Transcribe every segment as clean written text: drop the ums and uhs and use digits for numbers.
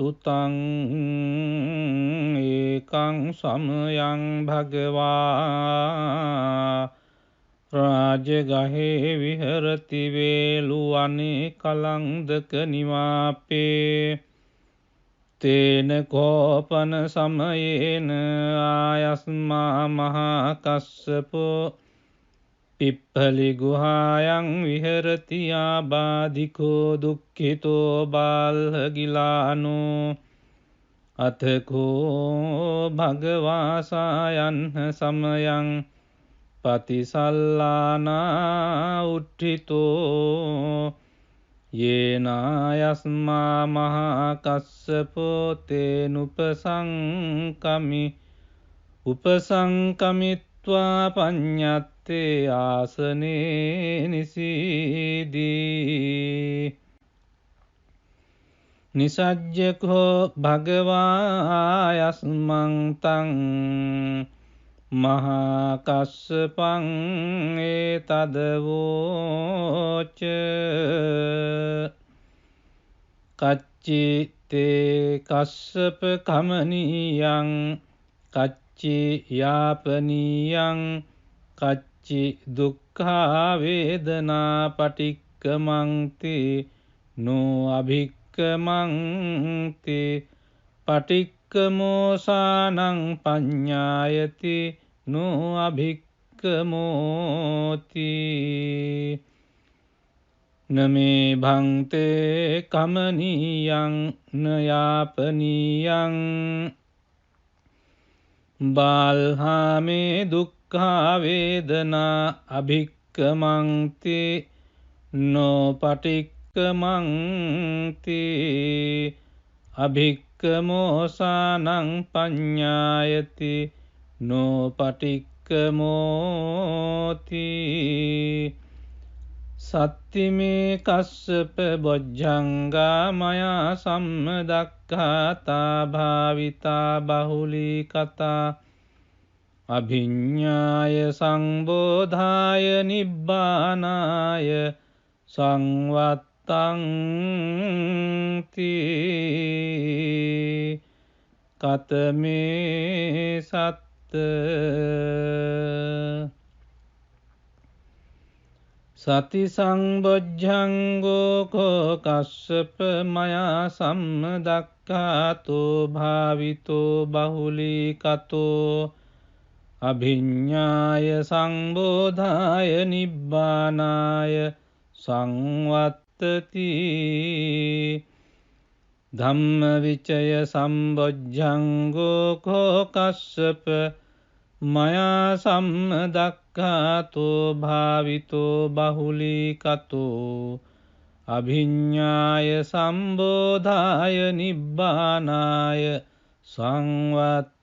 සුතං ඒකං සමයං භගවා රාජගහේ විහරති වේලුවනේ කලන්දක නිවාපේ තේන කෝපන සමයේන ආයස්මා මහා කස්සපෝ පිප්පලි ගුහායන් විහරති ආබාධිකෝ දුක්ඛිතෝ බාල්හගිලානෝ අතකෝ භගවාසායන් සමයං පතිසල්ලානා උට්ඨිතෝ යේනායස්මා මහා කස්සපෝ තේනුපසංකමි උපසංකමිත්වා පඤ්ඤත්තේ ආසනේ නිසීදී නිසජ්ජකෝ භගවායස්මං තං මහා කස්සපං ඒතදවෝච කච්චි තේ කස්සප කමනියං කච්චි යාපනියං කච්චි දුක්ඛා වේදනා පටික්කමන්ති නෝ අභික්කමන්ති පටික්කමෝසානං පඤ්ඤායති නෝ අභික්කමෝති නමේ භන්තේ කමනියං නයාපනියං බාල්හාමේ දුක්ඛා වේදනා අභික්කමන්ති නෝ පටික්කමන්ති අභික්කමෝසානං පඤ්ඤායති නෝ පටික්කමෝති සත්තිමේ කස්සප බොජ්ජංගා මයා සම්මදක්ඛාතා භාවිතා බහුලී කතා අභිඤ්ඤාය සංබෝධාය නිබ්බානාය සංවත්තං තී කතමේ සත්ත සති සංබොජ්ජංගෝ කෝ කස්සප මයා සම්මදක්ඛාතෝ භාවිතෝ බහුලී කතෝ අභිඤ්ඤාය සංබෝධාය නිබ්බානාය සංවත්තති ධම්මවිචය සම්බොජ්ජංගෝ කෝ කස්සප මයා සම්මදක්ඛාතෝ භාවිතෝ බහුලී කතෝ අභිඤ්ඤාය සම්බෝධාය නිබ්බානාය සංවත්තති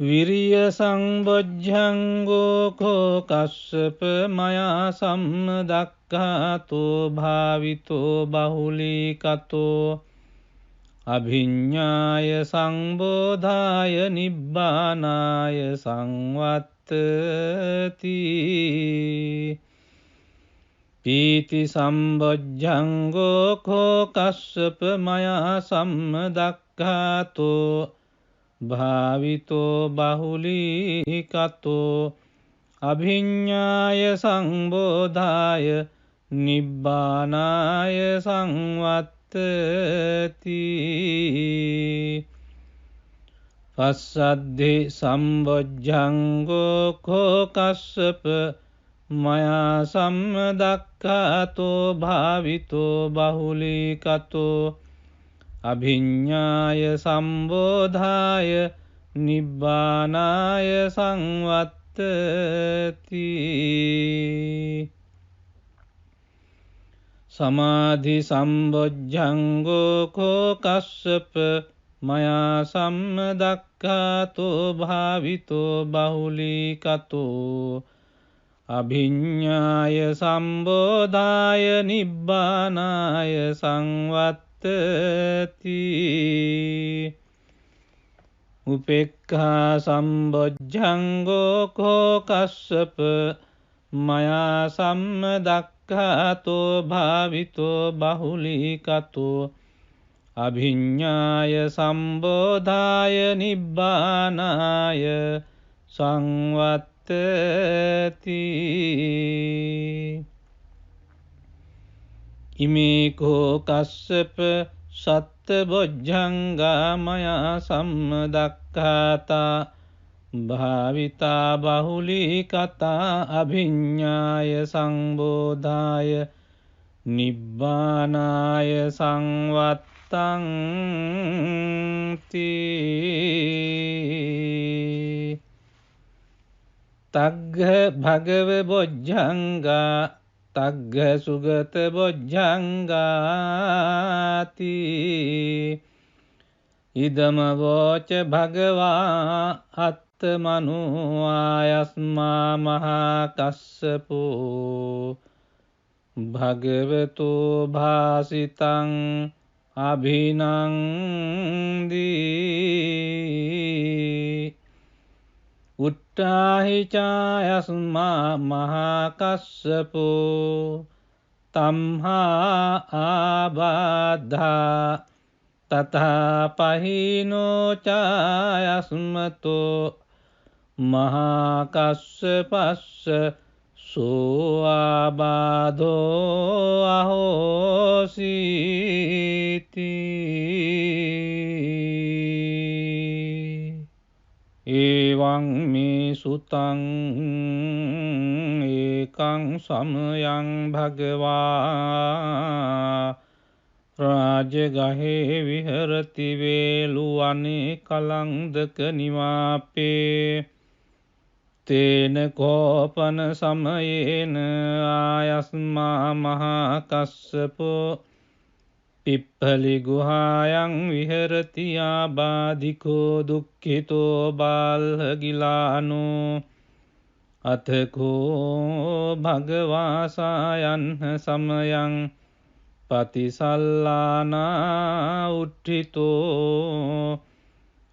විරිය සංබොජ්ජංගෝ කෝ කස්සප මයා සම්මදක්ඛාතෝ භාවිතෝ බහුලී කතෝ අභිඤ්ඤාය සංබෝධාය නිබ්බානාය සංවත්තති පීති සම්බොජ්ජංගෝ කෝ කස්සප මයා සම්මදක්ඛාතෝ භාවිතෝ බහුලී කතෝ අභිඤ්ඤාය සංබෝධාය නිබ්බානාය සංවත්තති පස්සද්ධි සම්බොජ්ජංගෝ කෝ කස්සප මයා සම්මදක්ඛාතෝ භාවිතෝ බහුලී කතෝ අභිඤ්ඤාය සම්බෝධාය නිබ්බානාය සංවත්තති සමාධි සම්බොජ්ජංගෝ කෝ කස්සප මයා සම්මදක්ඛාතෝ භාවිතෝ බහුලී කතෝ අභිඤ්ඤාය සම්බෝධාය නිබ්බානාය සංවත්තති උපේක්ඛා සම්බොජ්ජංගෝ කෝ කස්සප මයා සම්මදක්ඛාතෝ භාවිතෝ බහුලීකතෝ අභිඤ්ඤාය සම්බෝධාය නිබ්බානාය සංවත්තති ඉමේකෝ කස්සප සත්ත බොජ්ජංගා මයා සම්මදක්ඛාතා භාවිතා බහුලී කතා අභිඤ්ඤාය සංබෝධාය නිබ්බානාය සංවත්තං තී තග්ග භගව බොජ්ජංගා තග්ග සුගත බොජ්ජංගාති ඉදම වෝච භගවා අත්තමනු ආයස්මා මහා කස්සපෝ භගවතු භාසිතං අභිනන්දී උට්ටාහි චායස්මා මහා කස්සපෝ තම්හා ආබාධා තථා පහිනෝ චායස්මතෝ මහා කස්සපස්ස සෝ ආබාධෝ අහෝසීති එවං මේ සුතං ඒකං සමයං භගවා රාජගහේ විහරති වේලුවනේ කලංදක නිවාපේ තේන කෝපන සමයේන ආයස්මා මහා කස්සපෝ පිප්පලි ගුහායන් විහරති ආබාධිකෝ දුක්ඛිතෝ බාල්හගිලානෝ අතකෝ භගවාසායන් සමයං පතිසල්ලානා උට්ඨිතෝ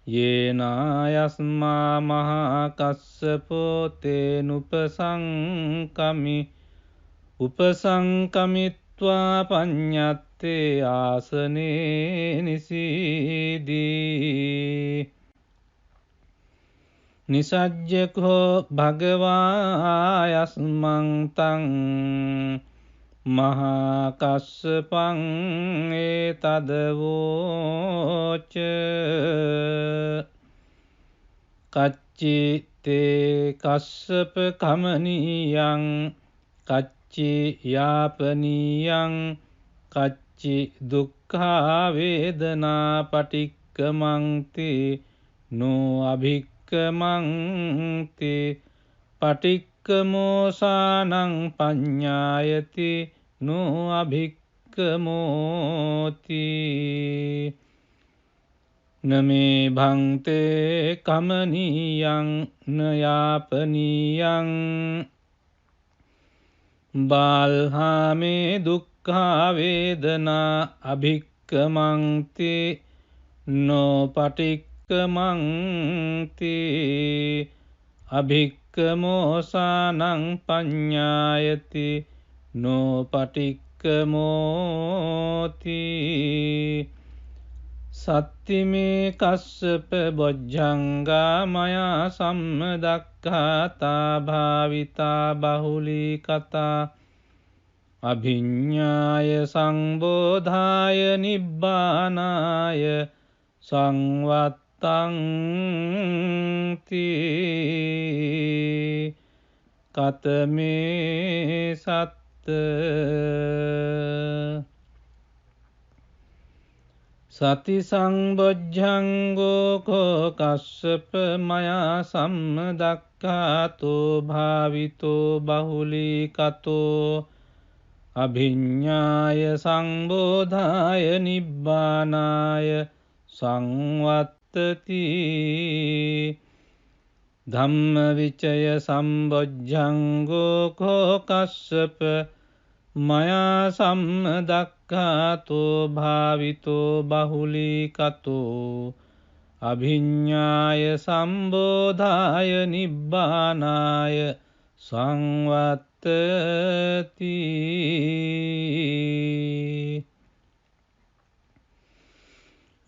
යේනායස්මා මහා කස්සපෝ තේනුපසංකමි උපසංකමිත්වා පඤ්ඤත්තේ ආසනේ නිසීදී නිසජ්ජකෝ භගවායස්මං තං මහා කස්සපං ඒතදවෝච කච්චි තේ කස්සප කමනීයං කච්චි යාපනීයං කච්චි දුක්ඛා වේදනා පටික්කමන්ති නෝ අභික්කමන්ති පටික්කමෝසානං පඤ්ඤායති නෝ අභික්කමෝති නමේ භන්තේ කමනීයං නයාපනීයං බාල්හාමේ දුක්ඛා වේදනා අභික්කමන්ති නෝ පටික්කමන්ති අභික්කමෝසානං පඤ්ඤායති නෝ පටික්කමෝති සත්තිමේ කස්සප බොජ්ජංගා මයා සම්මදක්ඛාතා භාවිතා බහුලී කතා අභිඤ්ඤාය සංබෝධාය නිබ්බානාය සංවත්තං තී කතමේ සත්ත සති සංබොජ්ජංගෝ කෝ කස්සප මයා සම්මදක්ඛාතෝ භාවිතෝ බහුලී කතෝ අභිඤ්ඤාය සංබෝධාය නිබ්බානාය සංවත්තති ධම්මවිචය සම්බොජ්ජංගෝ කෝ කස්සප මයා සම්මදක්ඛාතෝ භාවිතෝ බහුලී කතෝ අභිඤ්ඤාය සම්බෝධාය නිබ්බානාය සංවත්තති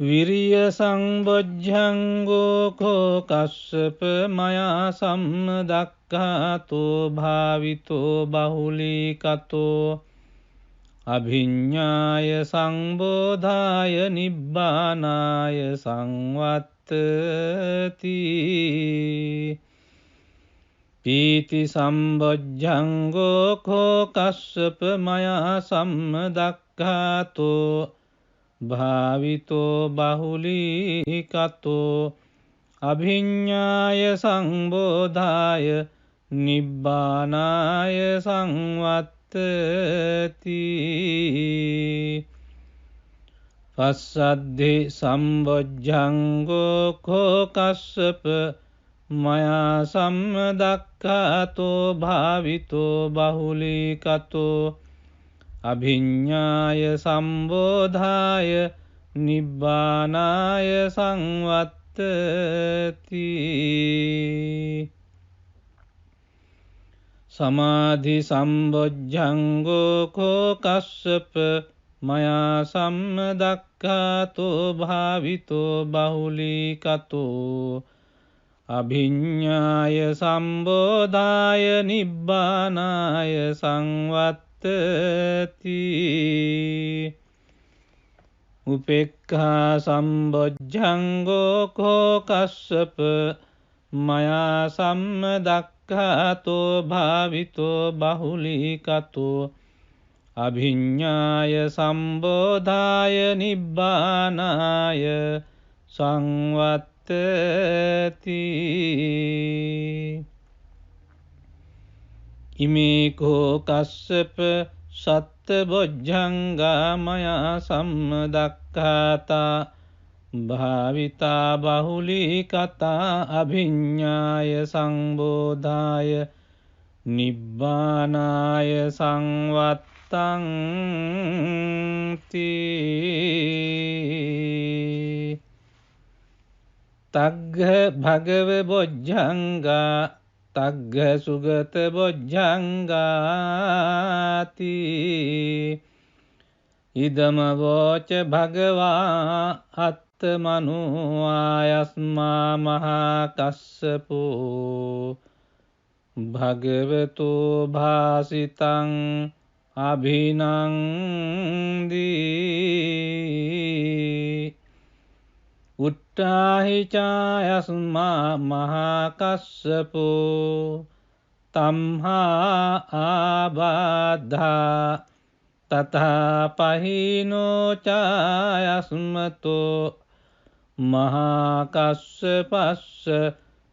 විරිය සංබොජ්ජංගෝ කෝ කස්සප මයා සම්මදක්ඛාතෝ භාවිතෝ බහුලීකතෝ අභිඤ්ඤාය සංබෝධාය නිබ්බානාය සංවත්තති පීති සම්බොජ්ජංගෝ කෝ කස්සප මයා සම්මදක්ඛාතෝ භාවිතෝ බහුලීකතෝ අභිඤ්ඤාය සංබෝධාය නිබ්බානාය සංවත්තති පස්සද්ධි සම්බොජ්ජංගෝ කෝ කස්සප මයා සම්මදක්ඛාතෝ භාවිතෝ බහුලීකතෝ අභිඤ්ඤාය සම්බෝධාය නිබ්බානාය සංවත්තති සමාධි සම්බොජ්ජංගෝ කෝ කස්සප මයා සම්මදක්ඛාතෝ භාවිතෝ බහුලීකතෝ අභිඤ්ඤාය සම්බෝධාය නිබ්බානාය සංවත්තති උපේක්ඛා සම්බොජ්ජංගෝ කෝ කස්සප මයා සම්මදක්ඛාතෝ භාවිතෝ බහුලීකතෝ අභිඤ්ඤාය සම්බෝධාය නිබ්බානාය සංවත්තති ඉමේ කෝ කස්සප සත්ත බොජ්ජංගා මයා සම්මදක්ඛාතා භාවිතා බහුලීකතා අභිඤ්ඤාය සංබෝධාය නිබ්බානාය සංවත්තං තග්ග භගව බොජ්ජංගා තග්ග සුගත බොජ්ජංගාති ඉදම වෝච භගවා අත්තමනෝ ආයස්මා මහා කස්සපෝ භගවතෝ භාසිතං අභිනන්දී උට්ඨාහි චායස්මා මහා කස්සපෝ තම්හා ආබාධා තථා පහිනෝ චායස්මතෝ මහා කස්සපස්ස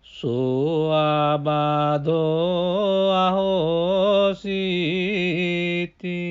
සෝ ආබාධෝ අහෝසීති. 3.